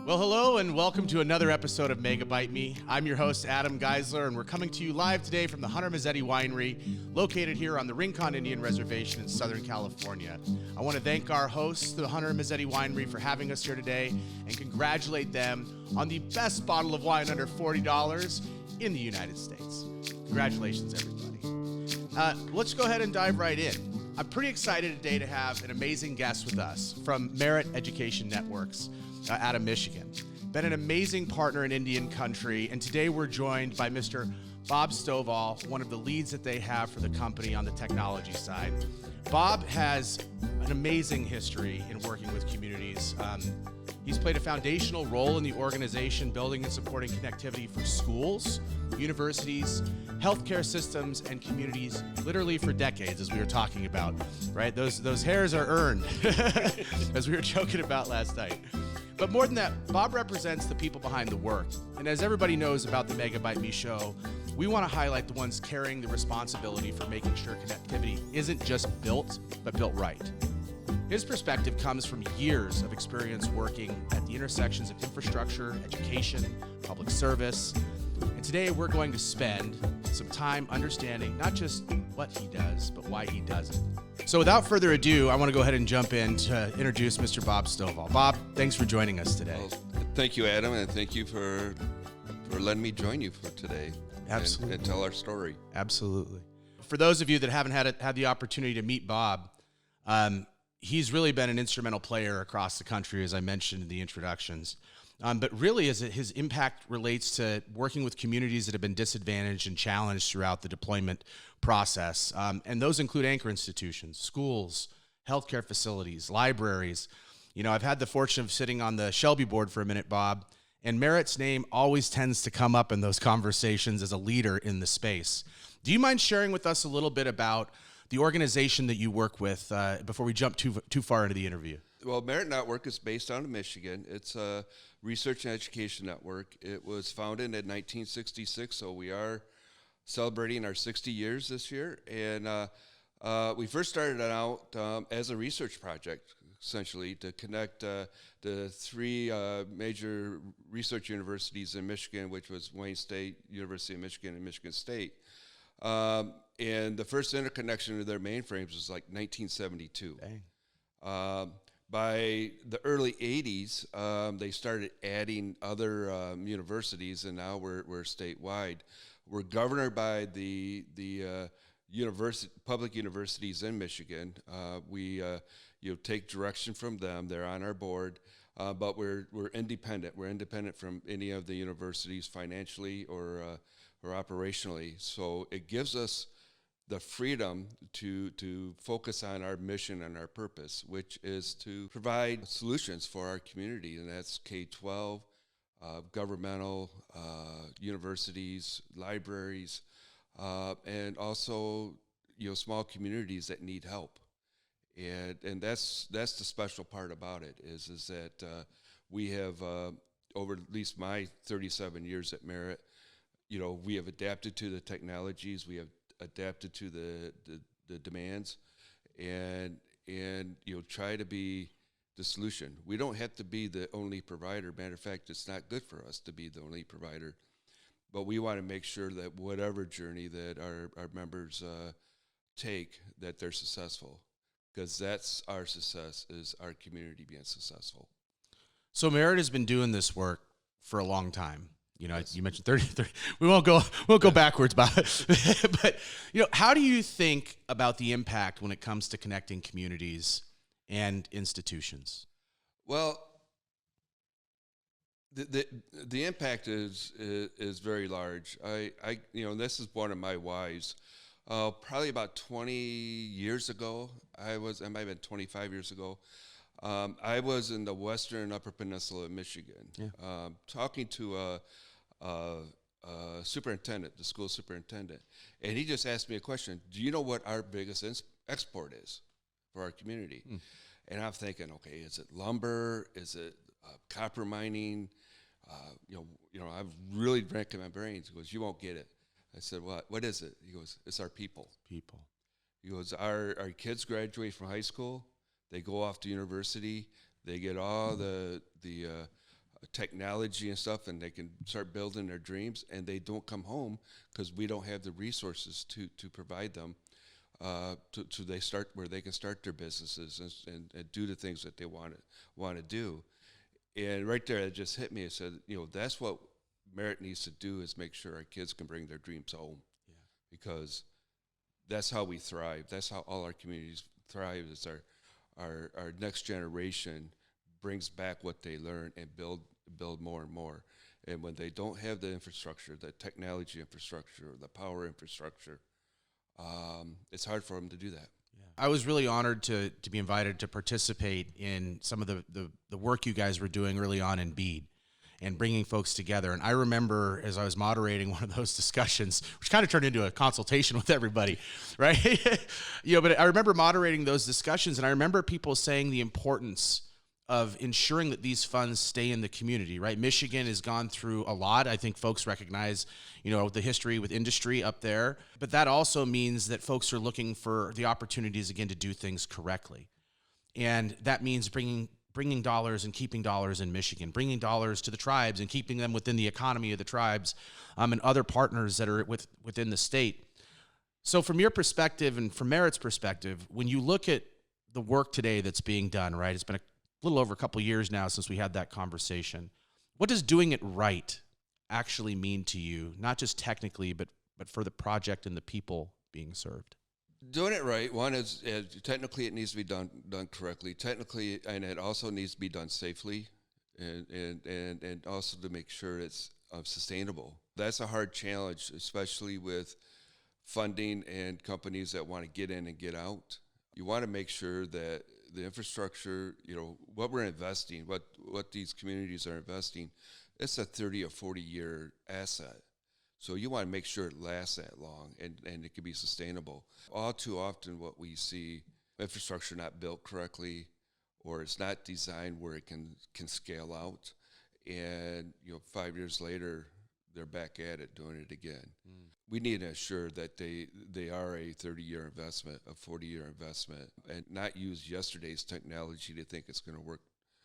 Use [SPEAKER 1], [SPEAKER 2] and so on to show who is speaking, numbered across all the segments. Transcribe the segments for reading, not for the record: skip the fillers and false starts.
[SPEAKER 1] Well, hello and welcome to another episode of MegabyteMe. I'm your host, Adam Geisler, and we're coming to you live today from the Hunter Mazzetti Winery, located here on the Rincon Indian Reservation in Southern California. I want to thank our hosts, the Hunter Mazzetti Winery, for having us here today and congratulate them on the best bottle of wine under $40 in the United States. Congratulations, everybody. Let's go ahead and dive right in. I'm pretty excited today to have an amazing guest with us from Merit Education Networks. Out of Michigan. Been an amazing partner in Indian country, and today we're joined by Mr. Bob Stovall, one of the leads that they have for the company on the technology side. Bob has an amazing history in working with communities. He's played a foundational role in the organization, building and supporting connectivity for schools, universities, healthcare systems, and communities literally for decades, as we were talking about, right? Those hairs are earned, as we were joking about last night. But more than that, Bob represents the people behind the work. And as everybody knows about the MegabyteMe show, we want to highlight the ones carrying the responsibility for making sure connectivity isn't just built, but built right. His perspective comes from years of experience working at the intersections of infrastructure, education, public service. And today we're going to spend some time understanding not just what he does, but why he does it. So without further ado, I want to go ahead and jump in to introduce Mr. Bob Stovall. Bob, thanks for joining us today.
[SPEAKER 2] Well, thank you, Adam, and thank you for letting me join you for today.
[SPEAKER 1] Absolutely.
[SPEAKER 2] And tell our story.
[SPEAKER 1] Absolutely. For those of you that haven't had the opportunity to meet Bob, he's really been an instrumental player across the country, as I mentioned in the introductions. But really, as his impact relates to working with communities that have been disadvantaged and challenged throughout the deployment process. And those include anchor institutions, schools, healthcare facilities, libraries. You know, I've had the fortune of sitting on the Shelby board for a minute, Bob, and Merit's name always tends to come up in those conversations as a leader in the space. Do you mind sharing with us a little bit about the organization that you work with before we jump too far into the interview?
[SPEAKER 2] Well, Merit Network is based out of Michigan. It's a research and education network. It was founded in 1966, so we are celebrating our 60 years this year. And we first started out as a research project, essentially, to connect the three major research universities in Michigan, which was Wayne State, University of Michigan, and Michigan State. And the first interconnection of their mainframes was like 1972. By the early 80s, they started adding other universities, and now we're statewide. We're governed by the public universities in Michigan. We take direction from them. They're on our board, but we're independent. We're independent from any of the universities financially or operationally. So it gives us the freedom to focus on our mission and our purpose, which is to provide solutions for our community, and that's K-12, governmental, universities, libraries, and also small communities that need help. And that's the special part about it is that we have over at least my 37 years at Merit, we have adapted to the technologies, we have adapted to the demands, and try to be the solution. We don't have to be the only provider. Matter of fact, it's not good for us to be the only provider, but we want to make sure that whatever journey that our members take, that they're successful, because that's our success, is our community being successful.
[SPEAKER 1] So Merit has been doing this work for a long time.
[SPEAKER 2] Yes.
[SPEAKER 1] You mentioned 30. We won't go backwards, but how do you think about the impact when it comes to connecting communities and institutions?
[SPEAKER 2] Well, the impact is very large. I this is one of my whys. Probably about 20 years ago, it might have been 25 years ago. I was in the western Upper Peninsula of Michigan, talking to superintendent, the school superintendent, and he just asked me a question. Do you know what our biggest export is for our community? And I'm thinking, okay, is it lumber? Is it copper mining? I've really drank in my brains. He goes, you won't get it. I said, what is it? He goes, it's our people.
[SPEAKER 1] People.
[SPEAKER 2] He goes, our kids graduate from high school. They go off to university. They get all the technology and stuff, and they can start building their dreams, and they don't come home because we don't have the resources to provide them to they start where they can start their businesses and do the things that they want to do. And right there, it just hit me. It said, that's what Merit needs to do, is make sure our kids can bring their dreams home, because that's how we thrive. That's how all our communities thrive, is our next generation brings back what they learn and build more and more. And when they don't have the infrastructure, the technology infrastructure, the power infrastructure, it's hard for them to do that.
[SPEAKER 1] I was really honored to be invited to participate in some of the work you guys were doing early on in BEAD and bringing folks together. And I remember, as I was moderating one of those discussions, which kind of turned into a consultation with everybody, right? But I remember moderating those discussions, and I remember people saying the importance of ensuring that these funds stay in the community, right? Michigan has gone through a lot. I think folks recognize, the history with industry up there, but that also means that folks are looking for the opportunities again to do things correctly. And that means bringing dollars and keeping dollars in Michigan, bringing dollars to the tribes and keeping them within the economy of the tribes, and other partners that are within the state. So from your perspective and from Merit's perspective, when you look at the work today that's being done, right, it's been a little over a couple of years now since we had that conversation. What does doing it right actually mean to you, not just technically, but for the project and the people being served?
[SPEAKER 2] Doing it right, one is technically it needs to be done correctly. Technically, and it also needs to be done safely, and also to make sure it's sustainable. That's a hard challenge, especially with funding and companies that want to get in and get out. You want to make sure that the infrastructure, what we're investing, what these communities are investing, it's a 30 or 40-year asset. So you want to make sure it lasts that long and it can be sustainable. All too often what we see, infrastructure not built correctly, or it's not designed where it can scale out. And 5 years later, they're back at it, doing it again. We need to ensure that they are a 30-year investment, a 40-year investment, and not use yesterday's technology to think it's going to work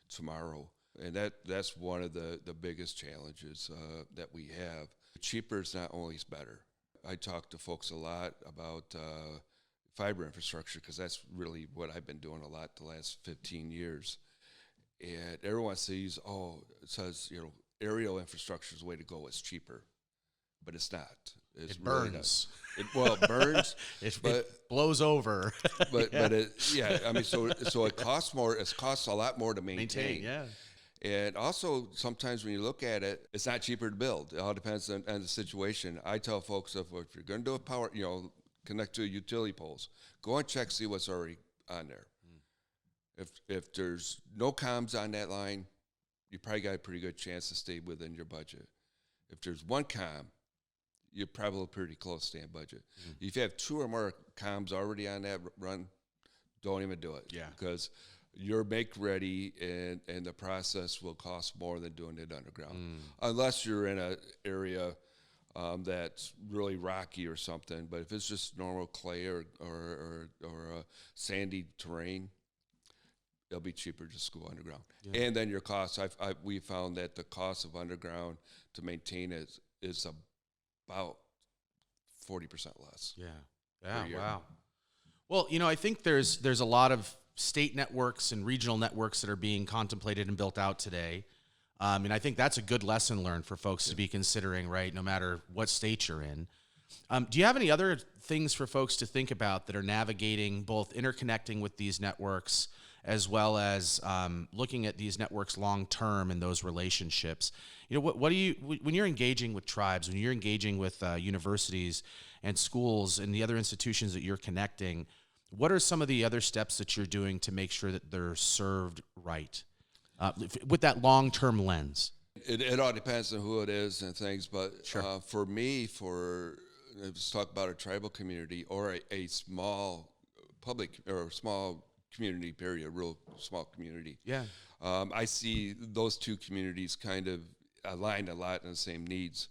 [SPEAKER 2] tomorrow. And that's one of the biggest challenges that we have. Cheaper is not always better. I talk to folks a lot about fiber infrastructure, because that's really what I've been doing a lot the last 15 years. And everyone says, aerial infrastructure is the way to go. It's cheaper, but it's not.
[SPEAKER 1] It burns.
[SPEAKER 2] Really it burns.
[SPEAKER 1] It blows over.
[SPEAKER 2] But so it costs more. It costs a lot more to maintain.
[SPEAKER 1] Yeah.
[SPEAKER 2] And also, sometimes when you look at it, it's not cheaper to build. It all depends on the situation. I tell folks, if you're going to do a power, connect to utility poles, go and check, see what's already on there. If there's no comms on that line, you probably got a pretty good chance to stay within your budget. If there's one comm, you're probably pretty close to staying budget. If you have two or more comms already on that run, don't even do it.
[SPEAKER 1] Yeah.
[SPEAKER 2] Because your make ready and the process will cost more than doing it underground. Unless you're in an area that's really rocky or something. But if it's just normal clay or sandy terrain, it'll be cheaper just to go underground. Yeah. And then your costs, we found that the cost of underground to maintain it is about 40% less.
[SPEAKER 1] Yeah. Wow. Well, I think there's a lot of state networks and regional networks that are being contemplated and built out today. And I think that's a good lesson learned for folks to be considering, right, no matter what state you're in. Do you have any other things for folks to think about that are navigating both interconnecting with these networks as well as looking at these networks long-term in those relationships? What do you, when you're engaging with tribes, when you're engaging with universities and schools and the other institutions that you're connecting, what are some of the other steps that you're doing to make sure that they're served right with that long-term lens?
[SPEAKER 2] It all depends on who it is and things, but
[SPEAKER 1] Sure.
[SPEAKER 2] For me, let's talk about a tribal community or a small public or small community, period, a real small community.
[SPEAKER 1] Yeah.
[SPEAKER 2] I see those two communities kind of aligned a lot in the same needs.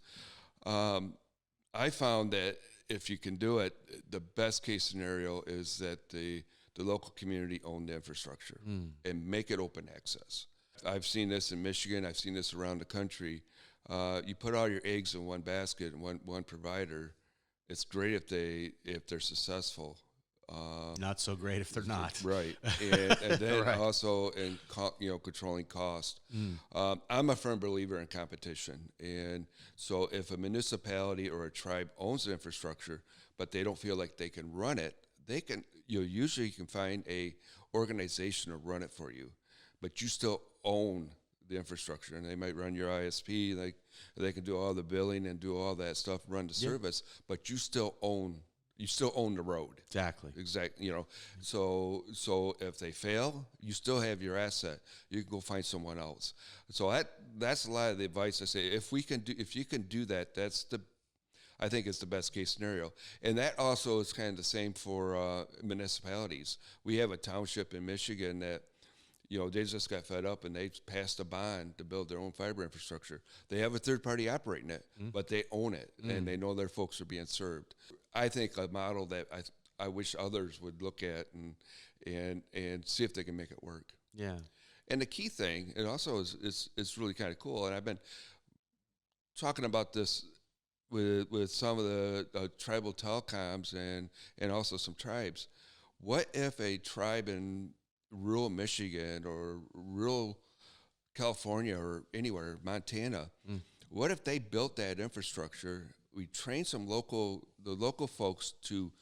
[SPEAKER 2] I found that if you can do it, the best case scenario is that the local community own the infrastructure and make it open access. I've seen this in Michigan. I've seen this around the country. You put all your eggs in one basket and one provider. It's great if they're successful.
[SPEAKER 1] Not so great if they're not.
[SPEAKER 2] Right, and then
[SPEAKER 1] Right.
[SPEAKER 2] also in controlling cost. I'm a firm believer in competition, and so if a municipality or a tribe owns the infrastructure, but they don't feel like they can run it, they can. Usually you can find a organization to run it for you, but you still own the infrastructure, and they might run your ISP. They can do all the billing and do all that stuff, run the service, but you still own. You still own the road.
[SPEAKER 1] Exactly.
[SPEAKER 2] So if they fail, you still have your asset. You can go find someone else. So that's a lot of the advice I say. If you can do that, I think it's the best case scenario. And that also is kind of the same for municipalities. We have a township in Michigan that, they just got fed up and they passed a bond to build their own fiber infrastructure. They have a third party operating it, but they own it and they know their folks are being served. I think a model that I wish others would look at and see if they can make it work.
[SPEAKER 1] Yeah.
[SPEAKER 2] And the key thing, it also is really kind of cool. And I've been talking about this with some of the tribal telecoms and also some tribes. What if a tribe in rural Michigan or rural California or anywhere, Montana, what if they built that infrastructure? We train the local folks to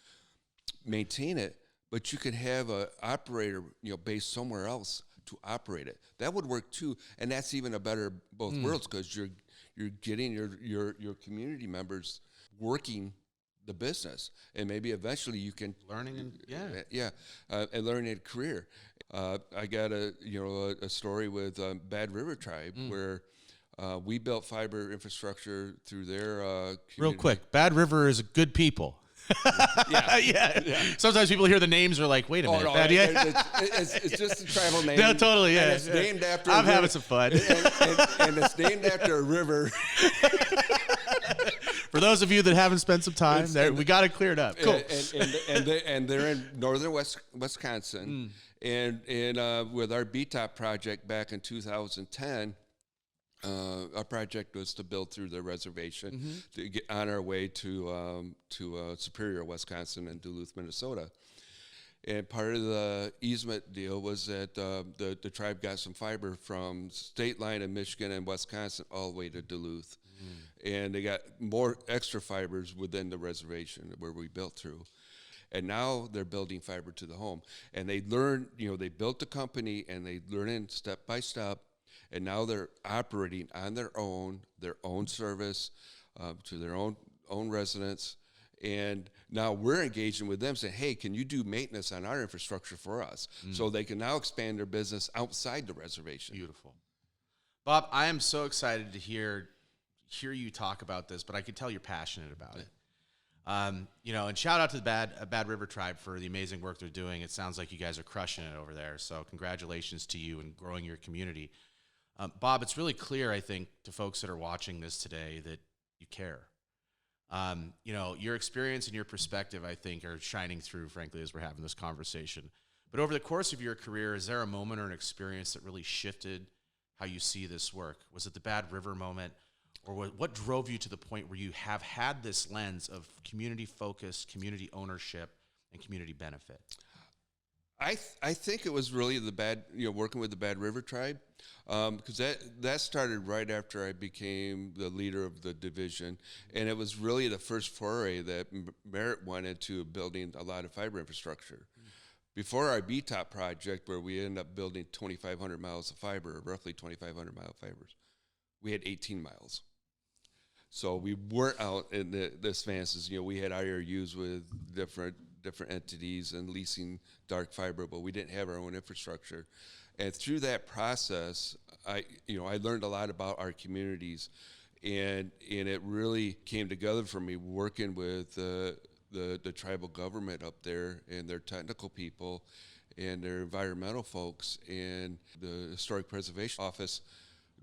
[SPEAKER 2] maintain it, but you could have an operator, based somewhere else to operate it. That would work too, and that's even a better both worlds, because you're getting your community members working the business, and maybe eventually you can
[SPEAKER 1] Learning and
[SPEAKER 2] and learning a career. I got a story with Bad River Tribe where we built fiber infrastructure through their community.
[SPEAKER 1] Real quick, Bad River is good people. yeah. Sometimes people hear the names are like, wait a minute.
[SPEAKER 2] It's just a tribal name.
[SPEAKER 1] No, totally, yeah.
[SPEAKER 2] And it's named after
[SPEAKER 1] I'm having some fun.
[SPEAKER 2] and it's named after a river.
[SPEAKER 1] For those of you that haven't spent some time there, we got it cleared up. Cool.
[SPEAKER 2] And they're in northern Wisconsin. And with our BTOP project back in 2010, our project was to build through the reservation to get on our way to Superior, Wisconsin, and Duluth, Minnesota. And part of the easement deal was that the tribe got some fiber from state line of Michigan and Wisconsin all the way to Duluth. And they got more extra fibers within the reservation where we built through. And now they're building fiber to the home. And they learned, they built the company and they learned step by step. And now they're operating on their own service to their own residents. And now we're engaging with them saying, hey, can you do maintenance on our infrastructure for us? So they can now expand their business outside the reservation.
[SPEAKER 1] Beautiful. Bob, I am so excited to hear you talk about this, but I can tell you're passionate about it. And shout out to the Bad River Tribe for the amazing work they're doing. It sounds like you guys are crushing it over there. So congratulations to you and growing your community. Bob, it's really clear, I think, to folks that are watching this today that you care. Your experience and your perspective, I think, are shining through, frankly, as we're having this conversation. But over the course of your career, is there a moment or an experience that really shifted how you see this work? Was it the Bad River moment? Or what drove you to the point where you have had this lens of community focus, community ownership, and community benefit?
[SPEAKER 2] I think it was really working with the Bad River Tribe, because that started right after I became the leader of the division, and it was really the first foray that Merritt went into building a lot of fiber infrastructure. Before our BTOP project, where we ended up building 2,500 miles of fiber, roughly 2,500 mile fibers, we had 18 miles. So we weren't out in the advances. We had IRUs with different entities and leasing dark fiber, but we didn't have our own infrastructure. And through that process, I learned a lot about our communities, and it really came together for me working with the tribal government up there and their technical people and their environmental folks and the Historic Preservation Office.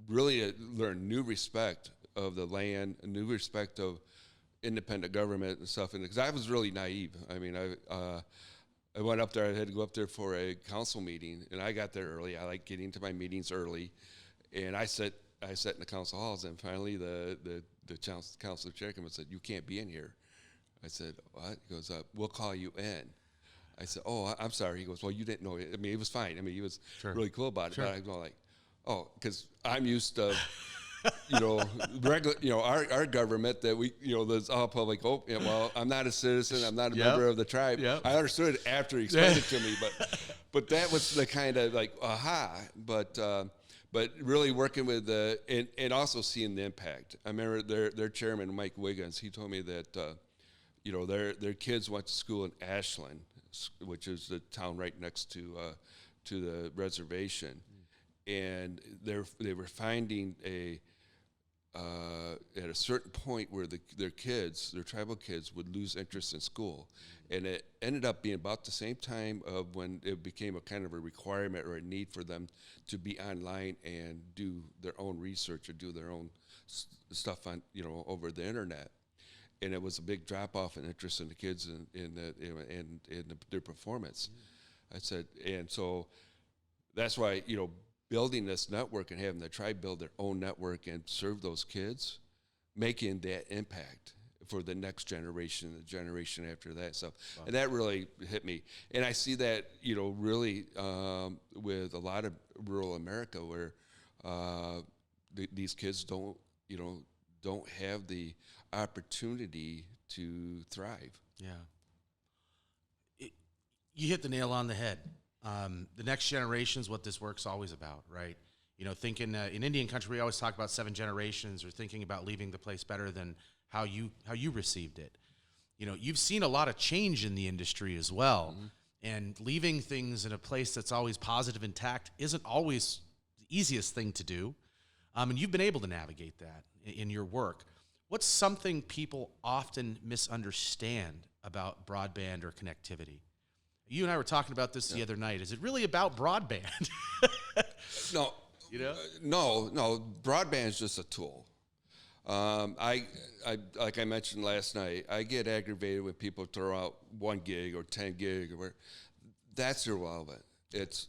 [SPEAKER 2] Really learned new respect of the land, a new respect of independent government and stuff. And because I was really naive. I mean, I went up there. I had to go up there for a council meeting, and I got there early. I like getting to my meetings early, and I sat in the council halls, and finally the council chairman said, "You can't be in here." I said, "What?" He goes, "We'll call you in." I said, "Oh, I'm sorry." He goes, "Well, you didn't know it." I mean, it was fine. I mean, he was really cool about it. But I go like, "Oh," because I'm used to, regular, our government that we, that's all public. Oh, yeah, well, I'm not a citizen. I'm not a member of the tribe.
[SPEAKER 1] Yep.
[SPEAKER 2] I understood it after he explained it to me, but that was the kind of like aha. But really working with and also seeing the impact. I remember their chairman Mike Wiggins. He told me that their kids went to school in Ashland, which is the town right next to the reservation, and they were finding at a certain point where their tribal kids would lose interest in school, and it ended up being about the same time of when it became a kind of a requirement or a need for them to be online and do their own research or do their own stuff on over the internet. And it was a big drop off in interest in the kids and their performance. I said, and so that's why building this network and having the tribe build their own network and serve those kids, making that impact for the next generation, the generation after that stuff. Wow. And that really hit me. And I see that really with a lot of rural America where these kids don't have the opportunity to thrive.
[SPEAKER 1] Yeah. You hit the nail on the head. The next generation is what this work's always about, right? Thinking in Indian country, we always talk about 7 generations, or thinking about leaving the place better than how you received it. You've seen a lot of change in the industry as well, and leaving things in a place that's always positive, intact, isn't always the easiest thing to do. And you've been able to navigate that in your work. What's something people often misunderstand about broadband or connectivity? You and I were talking about this the other night. Is it really about broadband?
[SPEAKER 2] No. No. Broadband is just a tool. I like I mentioned last night, I get aggravated when people throw out 1 gig or 10 gig or whatever. That's irrelevant. It's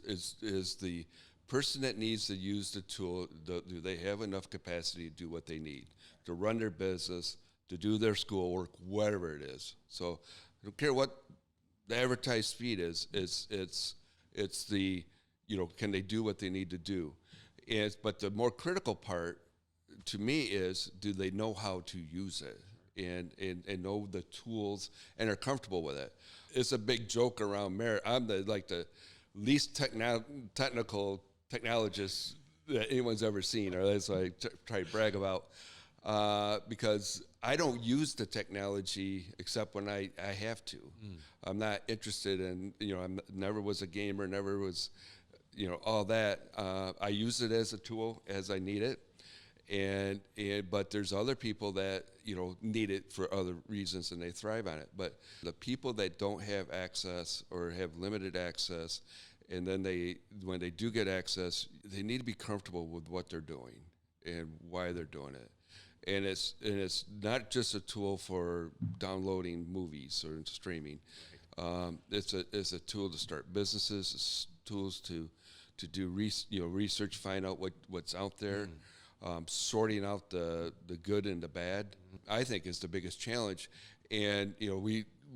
[SPEAKER 2] the person that needs to use the tool. Do they have enough capacity to do what they need, to run their business, to do their schoolwork, whatever it is. So I don't care what the advertised speed is. It's the can they do what they need to do? But the more critical part to me is, do they know how to use it and know the tools and are comfortable with it? It's a big joke around Merit. I'm the least technical technologist that anyone's ever seen, or that's what I try to brag about, because I don't use the technology except when I have to. I'm not interested in, I never was a gamer, never was, all that. I use it as a tool as I need it. But there's other people that, need it for other reasons and they thrive on it. But the people that don't have access or have limited access, and then when they do get access, they need to be comfortable with what they're doing and why they're doing it. And it's not just a tool for downloading movies or streaming. It's a tool to start businesses. It's tools to do research, find out what's out there, sorting out the good and the bad. I think is the biggest challenge. And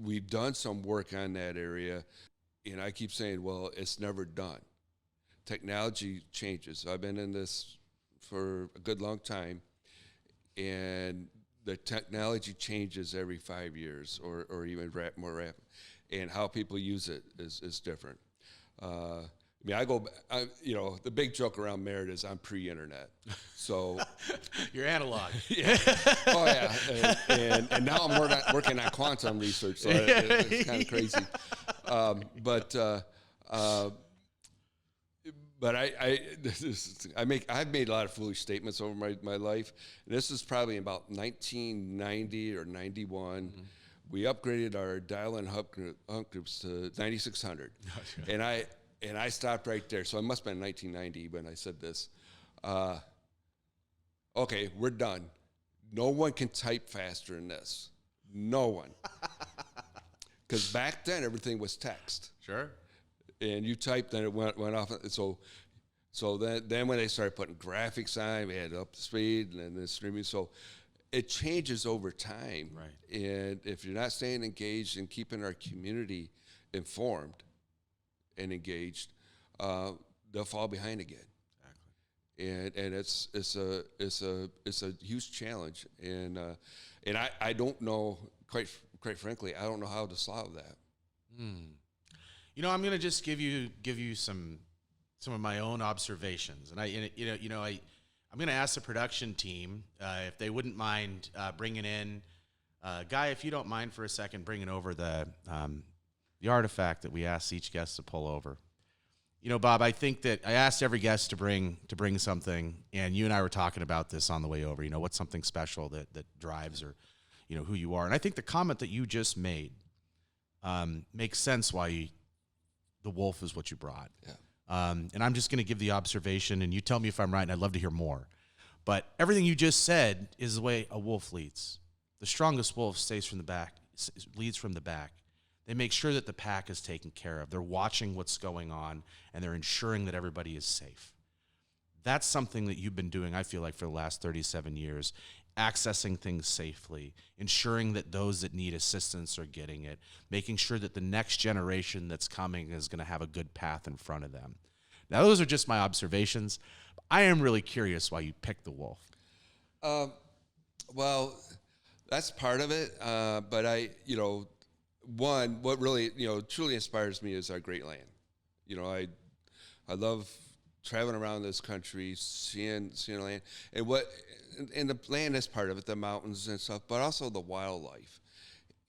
[SPEAKER 2] we've done some work on that area, and I keep saying, well, it's never done. Technology changes. I've been in this for a good long time. And the technology changes every 5 years or even more rapid. And how people use it is different. The big joke around Merit is I'm pre-internet. So
[SPEAKER 1] you're analog.
[SPEAKER 2] Yeah. Oh, yeah. And now I'm working on quantum research, so it's kind of crazy. But I've made a lot of foolish statements over my life. And this is probably about 1990 or 91. Mm-hmm. We upgraded our dial-in hub groups to 9600, and I stopped right there. So it must have been 1990 when I said this. Okay, we're done. No one can type faster than this. No one. Because back then everything was text.
[SPEAKER 1] Sure.
[SPEAKER 2] And you typed, then it went off. So then when they started putting graphics on, we had up the speed and then the streaming. So it changes over time.
[SPEAKER 1] Right.
[SPEAKER 2] And if you're not staying engaged and keeping our community informed and engaged, they'll fall behind again. Exactly. And it's a huge challenge. And I don't know, quite frankly, I don't know how to solve that.
[SPEAKER 1] You know, I'm going to just give you some of my own observations, and I'm going to ask the production team if they wouldn't mind bringing in Guy, if you don't mind for a second, bringing over the artifact that we asked each guest to pull over. You know, Bob, I think that I asked every guest to bring something, and you and I were talking about this on the way over. You know, what's something special that drives or, you know, who you are. And I think the comment that you just made makes sense why the wolf is what you brought.
[SPEAKER 2] Yeah.
[SPEAKER 1] And I'm just going to give the observation, and you tell me if I'm right, and I'd love to hear more. But everything you just said is the way a wolf leads. The strongest wolf leads from the back. They make sure that the pack is taken care of. They're watching what's going on, and they're ensuring that everybody is safe. That's something that you've been doing, I feel like, for the last 37 years, accessing things safely, ensuring that those that need assistance are getting it, making sure that the next generation that's coming is going to have a good path in front of them. Now, those are just my observations. I am really curious why you picked the wolf.
[SPEAKER 2] Well, that's part of it. But what really, truly inspires me is our great land. You know, I love traveling around this country, seeing land, and the land is part of it, the mountains and stuff, but also the wildlife.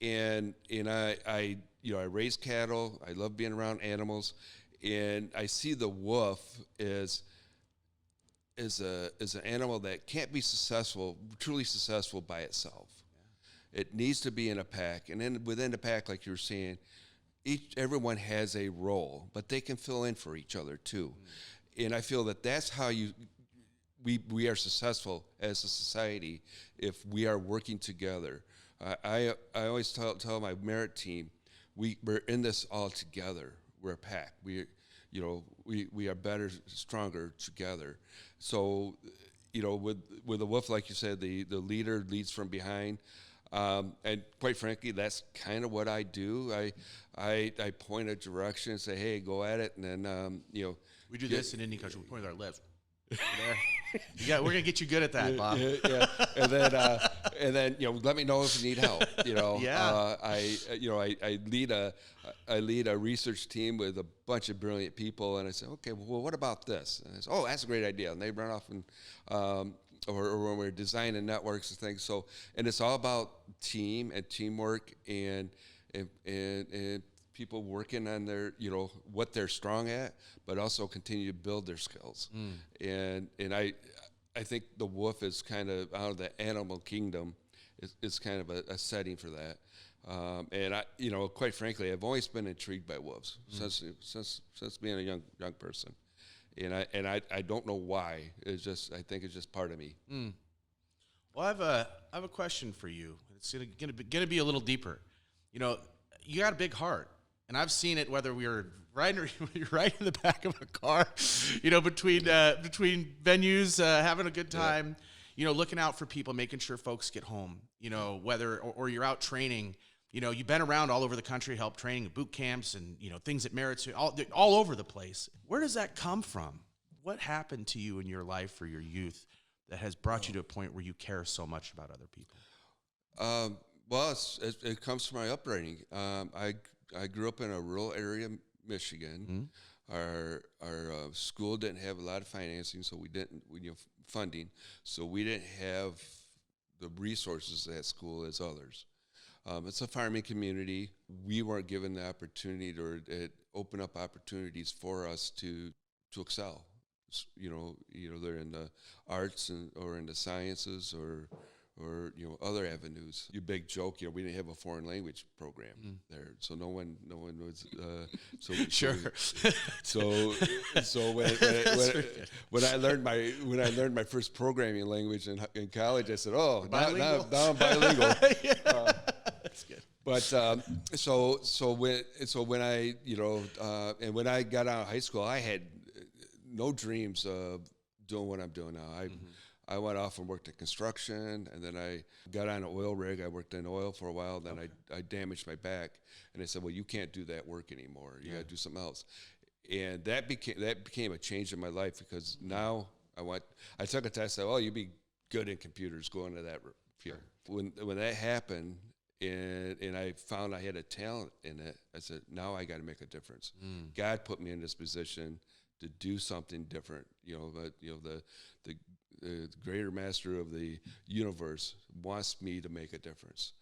[SPEAKER 2] And I raise cattle. I love being around animals, and I see the wolf as an animal that can't be truly successful by itself. Yeah. It needs to be in a pack, and then within the pack, like you were saying, everyone has a role, but they can fill in for each other too. And I feel that that's how we are successful as a society if we are working together. I always tell my merit team, we're in this all together. We're a pack. We are better, stronger together. So, with a wolf, like you said, the leader leads from behind. And quite frankly, that's kind of what I do. I point a direction and say, hey, go at it. And then,
[SPEAKER 1] we do this in Indian country. We point with our lips. Yeah, we're gonna get you good at that, Bob.
[SPEAKER 2] Yeah. And then let me know if you need help.
[SPEAKER 1] Yeah.
[SPEAKER 2] I lead a research team with a bunch of brilliant people, and I say, okay, well, what about this? And I say, oh, that's a great idea. And they run off and or when we're designing networks and things. So, and it's all about team and teamwork and people working on their, what they're strong at, but also continue to build their skills. And I think the wolf is kind of out of the animal kingdom. It's kind of a setting for that. And I, quite frankly, I've always been intrigued by wolves since being a young person. And I don't know why. I think it's just part of me.
[SPEAKER 1] Well, I have a question for you. It's gonna be a little deeper. You got a big heart. And I've seen it whether we were right in the back of a car, between venues, having a good time, looking out for people, making sure folks get home, whether or you're out training, you've been around all over the country, helped training at boot camps and, things at Merritt's, all over the place. Where does that come from? What happened to you in your life or your youth that has brought you to a point where you care so much about other people?
[SPEAKER 2] Well, it comes from my upbringing. I grew up in a rural area, Michigan. Our school didn't have a lot of financing, so funding, so we didn't have the resources at school as others. It's a farming community. We weren't given the opportunity, or it opened up opportunities for us to excel. Either in the arts or in the sciences or other avenues. Your big joke, we didn't have a foreign language program there, so no one was.
[SPEAKER 1] Sure.
[SPEAKER 2] So when I learned my first programming language in college, I said, "Oh, now I'm bilingual."
[SPEAKER 1] That's good.
[SPEAKER 2] But so when I and when I got out of high school, I had no dreams of doing what I'm doing now. I went off and worked in construction, and then I got on an oil rig. I worked in oil for a while. Then I damaged my back, and they said, "Well, you can't do that work anymore. You got to do something else." And that became a change in my life, because now I took a test. I said, "Oh, you'd be good in computers. Go into that field." Sure. When that happened, and I found I had a talent in it, I said, "Now I got to make a difference." God put me in this position to do something different. The greater master of the universe wants me to make a difference,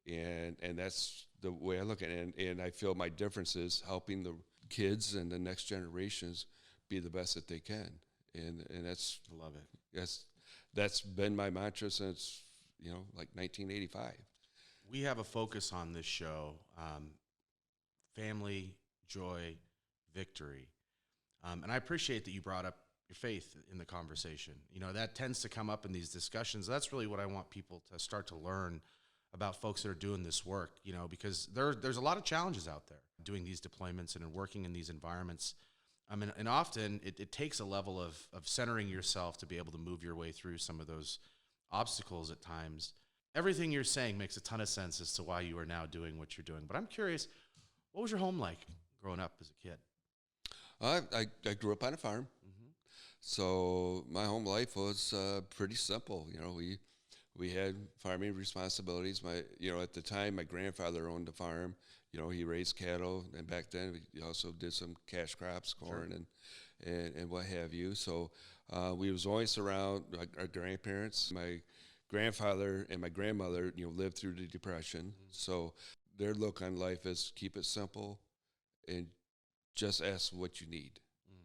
[SPEAKER 2] and that's the way I look at it. And I feel my difference is helping the kids and the next generations be the best that they can, and that's,
[SPEAKER 1] I love it.
[SPEAKER 2] That's been my mantra since like 1985.
[SPEAKER 1] We have a focus on this show: family, joy, victory, and I appreciate that you brought up your faith in the conversation. That tends to come up in these discussions. That's really what I want people to start to learn about folks that are doing this work, because there's a lot of challenges out there doing these deployments and working in these environments. And often it takes a level of centering yourself to be able to move your way through some of those obstacles at times. Everything you're saying makes a ton of sense as to why you are now doing what you're doing. But I'm curious, what was your home like growing up as a kid?
[SPEAKER 2] I grew up on a farm. So my home life was pretty simple. We had farming responsibilities. At the time, my grandfather owned a farm. He raised cattle, and back then we also did some cash crops, corn, sure, and what have you. So we was always around our grandparents. My grandfather and my grandmother, lived through the Depression. So their look on life is keep it simple, and just ask what you need,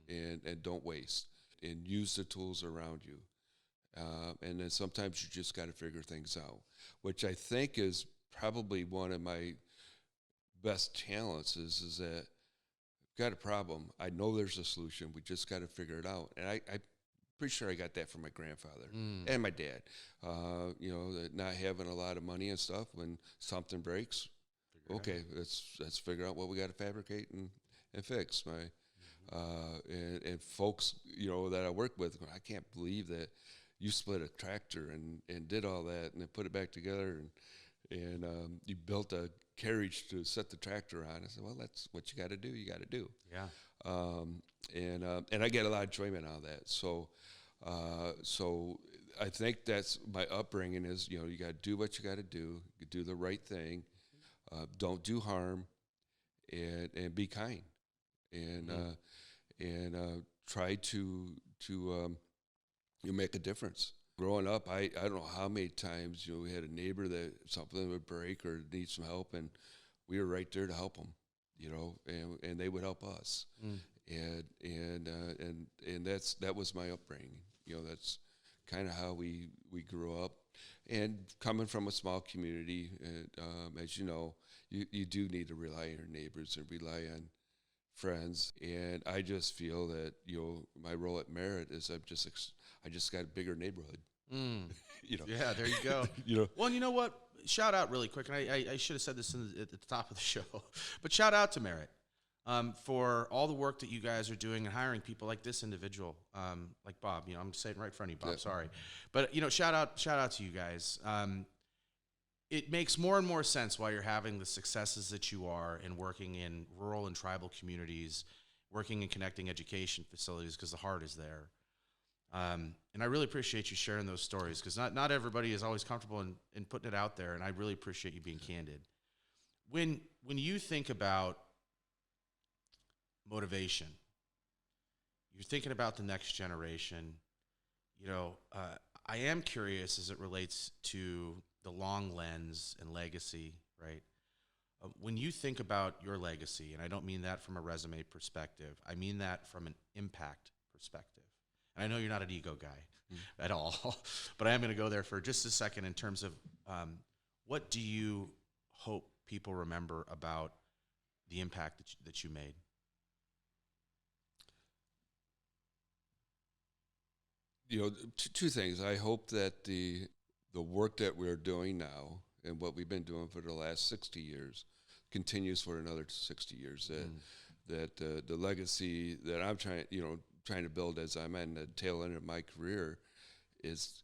[SPEAKER 2] and don't waste. And use the tools around you. And then sometimes you just got to figure things out, which I think is probably one of my best talents is that I've got a problem. I know there's a solution. We just got to figure it out. And I'm pretty sure I got that from my grandfather and my dad. Not having a lot of money and stuff, when something breaks, let's figure out what we got to fabricate and fix. And folks, that I work with, I can't believe that you split a tractor and did all that and then put it back together and you built a carriage to set the tractor on. I said, well, that's what you got to do. You got to do.
[SPEAKER 1] Yeah.
[SPEAKER 2] And I get a lot of enjoyment out of that. So I think that's my upbringing is, you got to do what you got to do. You do the right thing. Don't do harm, and be kind. And try to make a difference. Growing up, I don't know how many times we had a neighbor that something would break or need some help, and we were right there to help them, and they would help us, and that was my upbringing. That's kind of how we grew up, and coming from a small community, as you know, you do need to rely on your neighbors and rely on friends, and I just feel that my role at Merit is I just got a bigger neighborhood.
[SPEAKER 1] Yeah, there you go. Well, and you know what? Shout out really quick, and I should have said this at the top of the show, but shout out to Merit for all the work that you guys are doing and hiring people like this individual, like Bob. I'm saying right in front of you, Bob. Yeah. Sorry, but shout out to you guys. It makes more and more sense why you're having the successes that you are in working in rural and tribal communities, working and connecting education facilities, because the heart is there. And I really appreciate you sharing those stories, because not everybody is always comfortable in putting it out there, and I really appreciate you being candid. When you think about motivation, you're thinking about the next generation, I am curious as it relates to the long lens and legacy, right? When you think about your legacy, and I don't mean that from a resume perspective, I mean that from an impact perspective. And I know you're not an ego guy at all, but I am going to go there for just a second in terms of what do you hope people remember about the impact that you made?
[SPEAKER 2] Two things. I hope that the work that we're doing now and what we've been doing for the last 60 years continues for another 60 years. That the legacy that I'm trying to build as I'm at the tail end of my career is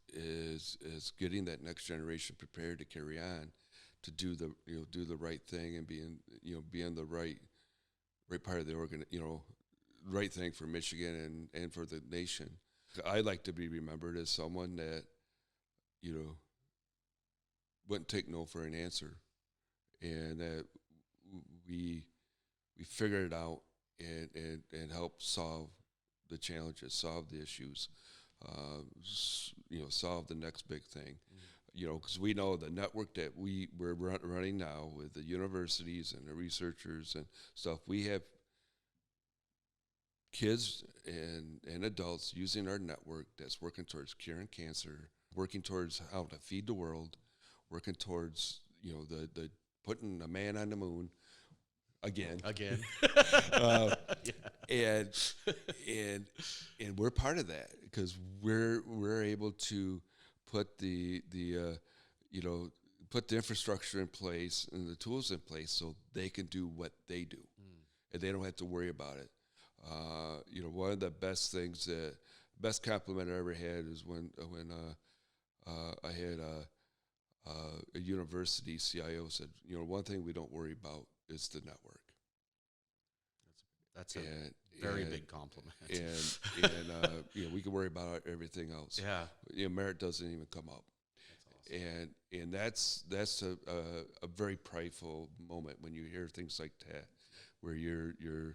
[SPEAKER 2] getting that next generation prepared to carry on, to do the right thing and be in the right part of the right thing for Michigan and for the nation. I like to be remembered as someone that wouldn't take no for an answer, and that we figured it out and help solve the challenges, solve the issues, solve the next big thing. Because we know the network that we're running now with the universities and the researchers and stuff, we have kids and adults using our network that's working towards curing cancer, working towards how to feed the world, working towards the putting a man on the moon again.
[SPEAKER 1] Yeah.
[SPEAKER 2] and we're part of that because we're able to put the infrastructure in place and the tools in place so they can do what they do, and they don't have to worry about it. One of the best things, best compliment I ever had is when I had a university CIO said, one thing we don't worry about is the network.
[SPEAKER 1] That's a very big compliment.
[SPEAKER 2] And we can worry about everything else.
[SPEAKER 1] Yeah.
[SPEAKER 2] Merit doesn't even come up. That's awesome. And that's a very prideful moment when you hear things like that, where you've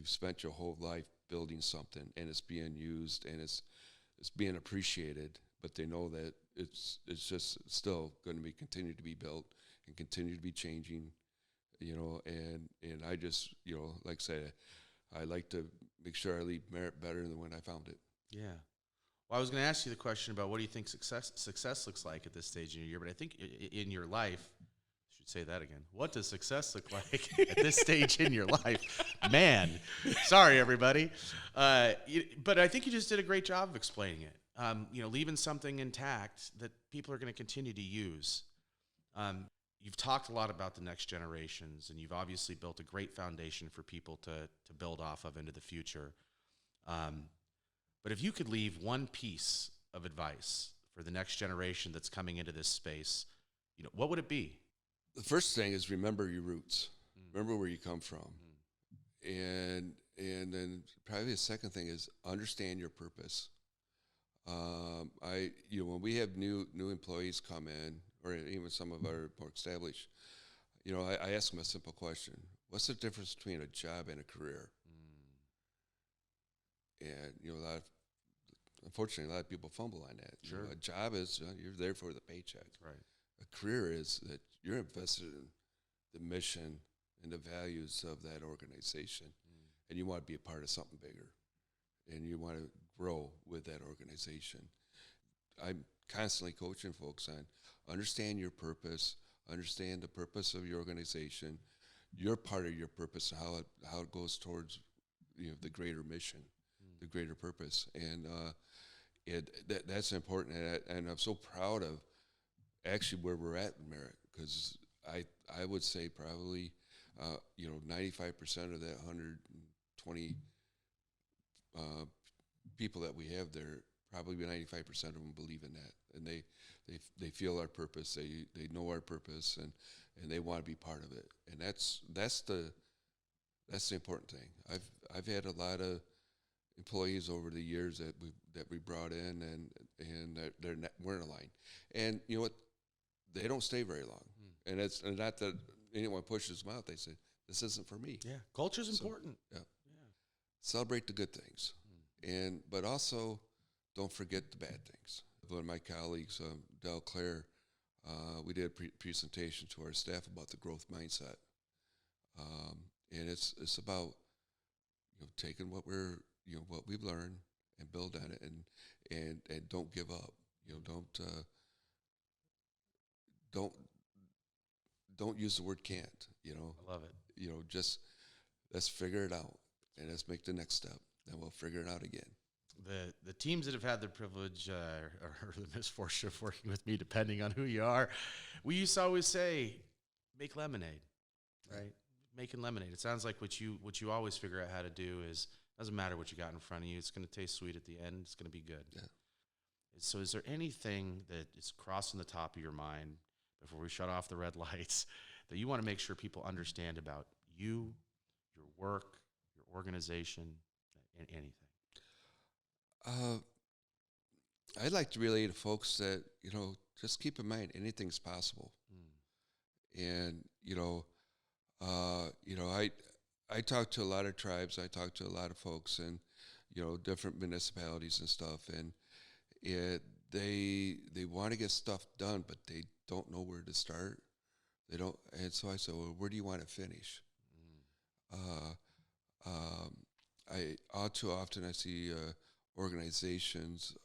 [SPEAKER 2] spent your whole life building something and it's being used and it's being appreciated, but they know that it's just still going to be continue to be built and continue to be changing, and I just, like I said, I like to make sure I leave Merit better than when I found it.
[SPEAKER 1] Yeah. Well, I was going to ask you the question about what do you think success looks like at this stage in your year, but I think in your life, I should say that again. What does success look like at this stage in your life? Man, sorry, everybody. But I think you just did a great job of explaining it. Leaving something intact that people are going to continue to use. You've talked a lot about the next generations, and you've obviously built a great foundation for people to build off of into the future. But if you could leave one piece of advice for the next generation that's coming into this space, what would it be?
[SPEAKER 2] The first thing is remember your roots. Remember where you come from. And then probably the second thing is understand your purpose. When we have new employees come in, or even some of our more established, I ask them a simple question: what's the difference between a job and a career? And unfortunately, a lot of people fumble on that.
[SPEAKER 1] Sure.
[SPEAKER 2] A job is you're there for the paycheck.
[SPEAKER 1] Right.
[SPEAKER 2] A career is that you're invested in the mission and the values of that organization, and you want to be a part of something bigger, and you want to grow with that organization. I'm constantly coaching folks on understand your purpose, understand the purpose of your organization, your part of your purpose, how it goes towards the greater mission, the greater purpose, and that's important. And I'm so proud of actually where we're at in Merit, because I would say probably 95% of that 120 people that we have there, probably 95% of them believe in that, and they feel our purpose, they know our purpose, and they want to be part of it, and that's the important thing. I've had a lot of employees over the years that we brought in, and they're weren't aligned, and you know what, they don't stay very long, and it's not that anyone pushes them out. They say, this isn't for me.
[SPEAKER 1] Yeah, culture's important.
[SPEAKER 2] Yeah. Celebrate the good things, but also don't forget the bad things. One of my colleagues, Del Claire, we did a presentation to our staff about the growth mindset, and it's about taking what we've learned and build on it, and don't give up. Don't use the word can't.
[SPEAKER 1] I love it.
[SPEAKER 2] Just let's figure it out, and let's make the next step. Then we'll figure it out again.
[SPEAKER 1] the teams that have had the privilege or the misfortune of working with me, depending on who you are, we used to always say, make lemonade, right? Making lemonade. It sounds like what you always figure out how to do is, doesn't matter what you got in front of you, it's going to taste sweet at the end, it's going to be good.
[SPEAKER 2] Yeah.
[SPEAKER 1] So is there anything that is crossing the top of your mind before we shut off the red lights that you want to make sure people understand about you, your work, your organization, and anything?
[SPEAKER 2] I'd like to relay to folks that, just keep in mind anything's possible. And, I talk to a lot of tribes, I talk to a lot of folks and, different municipalities and stuff. And they want to get stuff done, but they don't know where to start. They don't. And so I said, well, where do you want to finish? All too often I see organizations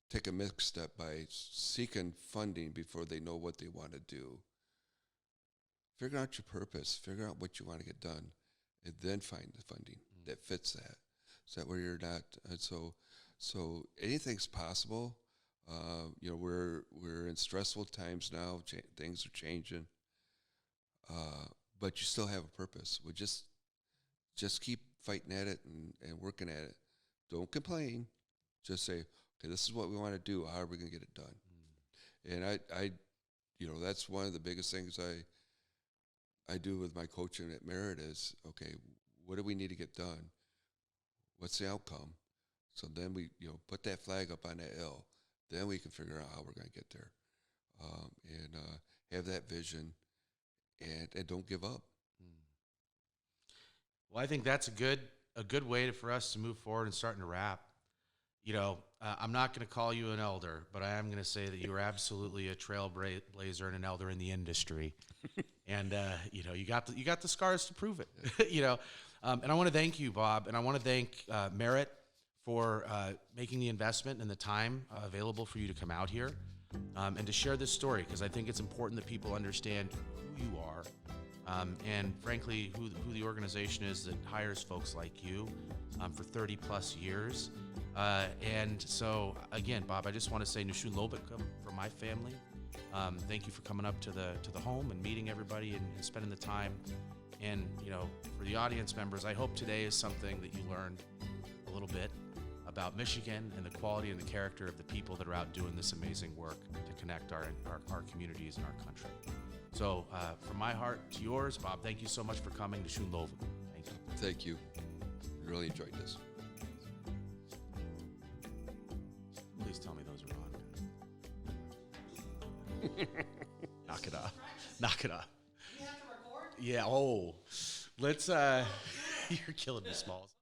[SPEAKER 2] take a misstep by seeking funding before they know what they want to do. Figure out your purpose, figure out what you want to get done, and then find the funding that fits that. So that where you're not, and so anything's possible. We're in stressful times now. Things are changing, but you still have a purpose. We just keep fighting at it and working at it. Don't complain. Just say, okay, this is what we want to do. How are we going to get it done? And I that's one of the biggest things I do with my coaching at Merit is, okay, what do we need to get done? What's the outcome? So then we, put that flag up on that L. Then we can figure out how we're going to get there, and have that vision, and don't give up.
[SPEAKER 1] Well, I think that's a good way for us to move forward and starting to wrap. I'm not going to call you an elder, but I am going to say that you are absolutely a trailblazer and an elder in the industry. And you got the scars to prove it. And I want to thank you, Bob, and I want to thank Merit for making the investment and the time available for you to come out here and to share this story, because I think it's important that people understand who you are and, frankly, who the organization is that hires folks like you for 30 plus years. And so, again, Bob, I just want to say Nishun Lobik from my family. Thank you for coming up to the home and meeting everybody and spending the time. And, for the audience members, I hope today is something that you learned a little bit about Michigan and the quality and the character of the people that are out doing this amazing work to connect our communities and our country. So from my heart to yours, Bob, thank you so much for coming to Shun Lova. Thank you.
[SPEAKER 2] Thank you. Really enjoyed this.
[SPEAKER 1] Please tell me those are on. Knock it off. Knock it off.
[SPEAKER 3] Do you have to record?
[SPEAKER 1] Yeah. Oh, let's. You're killing me, Smalls.